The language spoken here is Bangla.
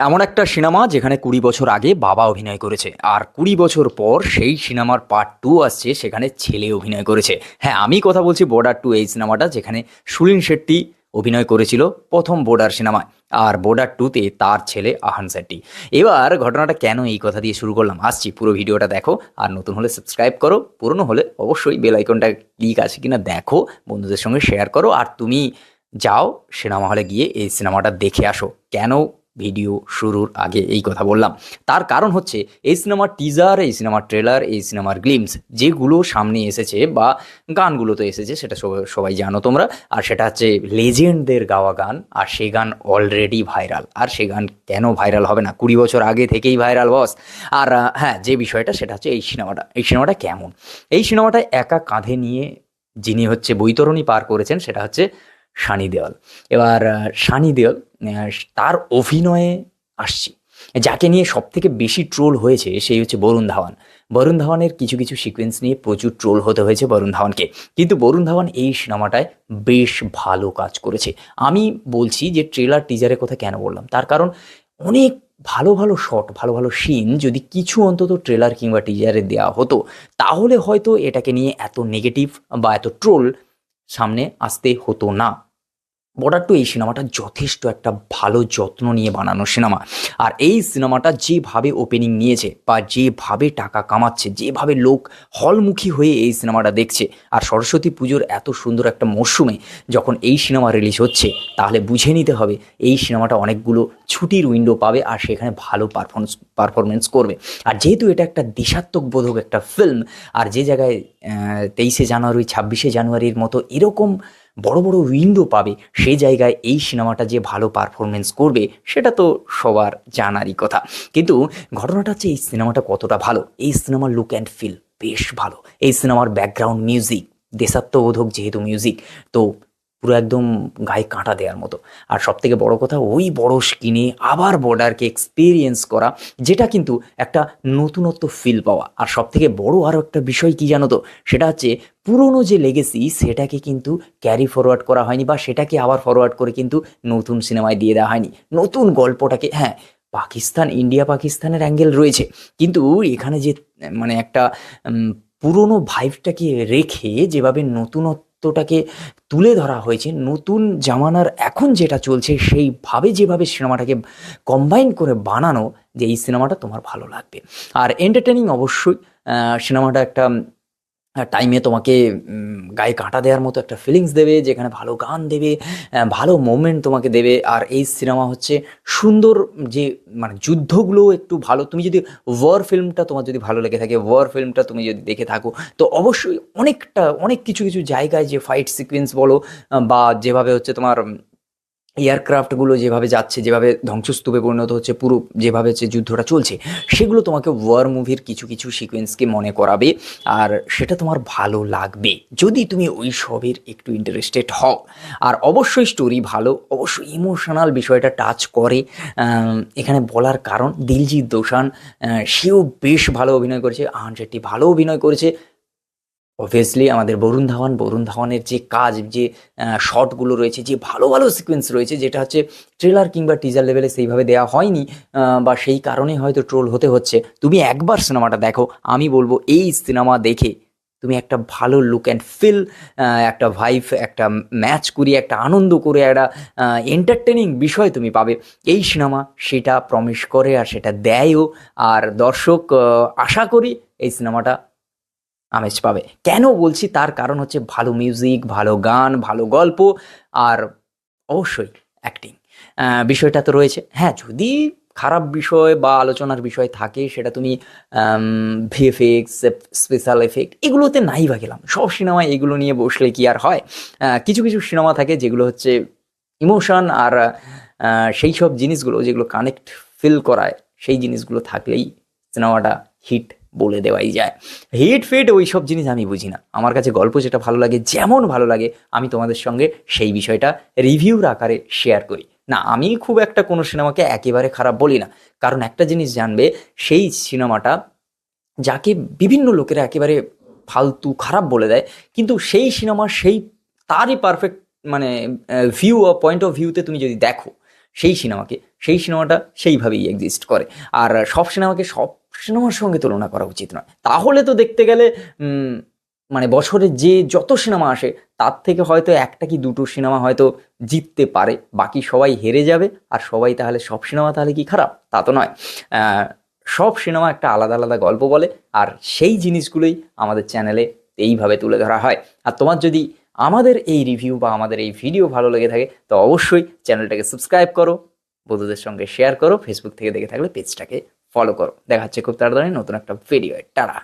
এমন একটা সিনেমা যেখানে ২০ বছর আগে বাবা অভিনয় করেছে, আর ২০ বছর পর সেই সিনেমার পার্ট 2 আসছে, সেখানে ছেলে অভিনয় করেছে। হ্যাঁ, আমি কথা বলছি বর্ডার 2, এই সিনেমাটা যেখানে সুনীল শেট্টি অভিনয় করেছিল প্রথম বর্ডার সিনেমায়, আর বর্ডার 2তে তার ছেলে আহান শেট্টি। এবার ঘটনাটা কেন এই কথা দিয়ে শুরু করলাম আসছি, পুরো ভিডিওটা দেখো। আর নতুন হলে সাবস্ক্রাইব করো, পুরনো হলে অবশ্যই বেল আইকনটা ক্লিক আছে কিনা দেখো, বন্ধুদের সঙ্গে শেয়ার করো। আর তুমি যাও সিনেমা হলে গিয়ে এই সিনেমাটা দেখে আসো। কেন ভিডিও শুরুর আগে এই কথা বললাম, তার কারণ হচ্ছে এই সিনেমার টিজার, এই সিনেমার ট্রেলার, এই সিনেমার গ্লিমস যেগুলো সামনে এসেছে বা গানগুলো তো এসেছে, সেটা সবাই সবাই জানো তোমরা। আর সেটা হচ্ছে লেজেন্ডদের গাওয়া গান, আর সেই গান অলরেডি ভাইরাল। আর সেই গান কেন ভাইরাল হবে না, ২০ বছর আগে থেকেই ভাইরাল বস। আর হ্যাঁ, যে বিষয়টা সেটা হচ্ছে এই সিনেমাটা কেমন। এই সিনেমাটা একা কাঁধে নিয়ে যিনি হচ্ছে বৈতরণী পার করেছেন, সেটা হচ্ছে সানি দেওয়াল। এবার সানি দেওয়াল, তার অভিনয়ে আসছি। যাকে নিয়ে সব থেকে বেশি ট্রোল হয়েছে সেই হচ্ছে বরুণ ধাওয়ান। বরুণ ধাওয়ানের কিছু কিছু সিকোয়েন্স নিয়ে প্রচুর ট্রোল হতে হয়েছে বরুণ ধাওয়ানকে, কিন্তু বরুণ ধাওয়ান এই সিনেমাটায় বেশ ভালো কাজ করেছে। আমি বলছি যে ট্রেলার টিজারের কথা কেন বললাম, তার কারণ অনেক ভালো ভালো শট, ভালো ভালো সিন যদি কিছু অন্তত ট্রেলার কিংবা টিজারে দেওয়া হতো, তাহলে হয়তো এটাকে নিয়ে এত নেগেটিভ বা এত ট্রোল সামনে আসতে হতো না। বর্ডার 2, এই সিনেমাটা যথেষ্ট একটা ভালো যত্ন নিয়ে বানানো সিনেমা। আর এই সিনেমাটা যেভাবে ওপেনিং নিয়েছে বা যেভাবে টাকা কামাচ্ছে, যেভাবে লোক হলমুখী হয়ে এই সিনেমাটা দেখছে, আর সরস্বতী পুজোর এত সুন্দর একটা মরশুমে যখন এই সিনেমা রিলিজ হচ্ছে, তাহলে বুঝে নিতে হবে এই সিনেমাটা অনেকগুলো ছুটির উইন্ডো পাবে আর সেখানে ভালো পারফরমেন্স করবে। আর যেহেতু এটা একটা দেশাত্মবোধক একটা ফিল্ম, আর যে জায়গায় 23শে জানুয়ারি, 26শে জানুয়ারির মতো এরকম বড় বড় উইন্ডো পাবে, সেই জায়গায় এই সিনেমাটা যে ভালো পারফরমেন্স করবে সেটা তো সবার জানারই কথা। কিন্তু ঘটনাটা হচ্ছে এই সিনেমাটা কতটা ভালো। এই সিনেমার লুক অ্যান্ড ফিল বেশ ভালো। এই সিনেমার ব্যাকগ্রাউন্ড মিউজিক, দেশাত্মবোধক যেহেতু মিউজিক, তো পুরো একদম গায়ে কাঁটা দেওয়ার মতো। আর সব থেকে বড় কথা, ওই বড় স্ক্রিনে আবার বর্ডারকে এক্সপিরিয়েন্স করা, যেটা কিন্তু একটা নতুনত্ব ফিল পাওয়া। আর সব থেকে বড় আরও একটা বিষয় কি জানো তো, সেটা হচ্ছে পুরনো যে লেগেসি সেটাকে কিন্তু ক্যারি ফরওয়ার্ড করা হয়নি, বা সেটাকে আবার ফরওয়ার্ড করে কিন্তু নতুন সিনেমায় দিয়ে দেওয়া হয়নি। নতুন গল্পটাকে, হ্যাঁ, পাকিস্তান, ইন্ডিয়া পাকিস্তানের অ্যাঙ্গেল রয়েছে, কিন্তু এখানে যে মানে একটা পুরনো ভাইবটাকে রেখে যেভাবে নতুনত্বটাকে তুলে ধরা হয়েছে, নতুন জামানার এখন যেটা চলছে সেইভাবে যেভাবে সিনেমাটাকে কম্বাইন করে বানানো, যে এই সিনেমাটা তোমার ভালো লাগবে। আর এন্টারটেনিং অবশ্যই। সিনেমাটা একটা টাইমে তোমাকে গায়ে কাঁটা দেওয়ার মতো একটা ফিলিংস দেবে, যেখানে ভালো গান দেবে, ভালো মোমেন্ট তোমাকে দেবে। আর এই সিনেমা হচ্ছে সুন্দর, যে মানে যুদ্ধগুলো একটু ভালো। তুমি যদি ওয়ার ফিল্মটা তোমার যদি ভালো লেগে থাকে, ওয়ার ফিল্মটা তুমি যদি দেখে থাকো, তো অবশ্যই অনেক কিছু কিছু জায়গায় যে ফাইট সিকোয়েন্স বলো, বা যেভাবে হচ্ছে তোমার এয়ারক্রাফটগুলো যেভাবে যাচ্ছে, যেভাবে ধ্বংসস্তূপে পরিণত হচ্ছে, পুরো যেভাবে হচ্ছে যুদ্ধটা চলছে, সেগুলো তোমাকে ওয়ার মুভির কিছু কিছু সিকোয়েন্সকে মনে করাবে। আর সেটা তোমার ভালো লাগবে যদি তুমি ওই সবের একটু ইন্টারেস্টেড হও। আর অবশ্যই স্টোরি ভালো, অবশ্যই ইমোশনাল বিষয়টা টাচ করে। এখানে বলার কারণ দিলজিৎ দোসান, সেও বেশ ভালো অভিনয় করেছে, আহান শেট্টি ভালো অভিনয় করেছে। অবভিয়াসলি আমাদের বরুণ ধাওয়ানের যে কাজ, যে শটগুলো রয়েছে, যে ভালো ভালো সিকোয়েন্স রয়েছে, যেটা হচ্ছে ট্রেলার কিংবা টিজার লেভেলে সেইভাবে দেওয়া হয়নি, বা সেই কারণে হয়তো ট্রোল হতে হচ্ছে। তুমি একবার সিনেমাটা দেখো, আমি বলবো এই সিনেমা দেখে তুমি একটা ভালো লুক অ্যান্ড ফিল, একটা ভাইব, একটা ম্যাচ করিয়ে, একটা আনন্দ করে, একটা এন্টারটেনিং বিষয় তুমি পাবে। এই সিনেমা সেটা প্রমিস করে, আর সেটা দেয়ও। আর দর্শক, আশা করি এই সিনেমাটা আমেজ পাবে। কেন বলছি, তার কারণ হচ্ছে ভালো মিউজিক, ভালো গান, ভালো গল্প, আর অবশ্যই অ্যাক্টিং। বিষয়টা তো রয়েছে। হ্যাঁ, যদি খারাপ বিষয় বা আলোচনার বিষয় থাকে, সেটা তুমি ভিএফএক্স, স্পেশাল এফেক্ট এগুলোতে নাই বা গেলাম, সব সিনেমায় এগুলো নিয়ে বসলে কি আর হয়। কিছু কিছু সিনেমা থাকে যেগুলো হচ্ছে ইমোশন, আর সেই সব জিনিসগুলো যেগুলো কানেক্ট ফিল করায়, সেই জিনিসগুলো থাকলেই সিনেমাটা হিট বলে দেওয়াই যায়। হিট ফিট ওই সব জিনিস আমি বুঝি না। আমার কাছে গল্প যেটা ভালো লাগে, যেমন ভালো লাগে, আমি তোমাদের সঙ্গে সেই বিষয়টা রিভিউর আকারে শেয়ার করি। না, আমি খুব একটা কোনো সিনেমাকে একেবারে খারাপ বলি না, কারণ একটা জিনিস জানবে, সেই সিনেমাটা যাকে বিভিন্ন লোকেরা একেবারে ফালতু খারাপ বলে দেয়, কিন্তু সেই সিনেমা সেই তারই পারফেক্ট মানে ভিউ, পয়েন্ট অফ ভিউতে তুমি যদি দেখো, সেই সিনেমাটা সেইভাবেই এক্সিস্ট করে। আর সব সিনেমাকে সব সিনেমার সঙ্গে তুলনা করা উচিত নয়। তাহলে তো দেখতে গেলে মানে বছরে যে যত সিনেমা আসে তার থেকে হয়তো একটা কি দুটো সিনেমা হয়তো জিততে পারে, বাকি সবাই হেরে যাবে। আর সবাই তাহলে সব সিনেমা তাহলে কি খারাপ? তা তো নয়। সব সিনেমা একটা আলাদা আলাদা গল্প বলে, আর সেই জিনিসগুলোই আমাদের চ্যানেলে এইভাবে তুলে ধরা হয়। আর তোমার যদি আমাদের এই রিভিউ বা আমাদের এই ভিডিও ভালো লেগে থাকে তো অবশ্যই চ্যানেলটাকে সাবস্ক্রাইব করো, বন্ধুদের সঙ্গে শেয়ার করো, ফেসবুক থেকে দেখে থাকলে পেজটাকে ফলো করো। দেখা হচ্ছে খুব তাড়াতাড়ি নতুন একটা ভিডিও। টাটা।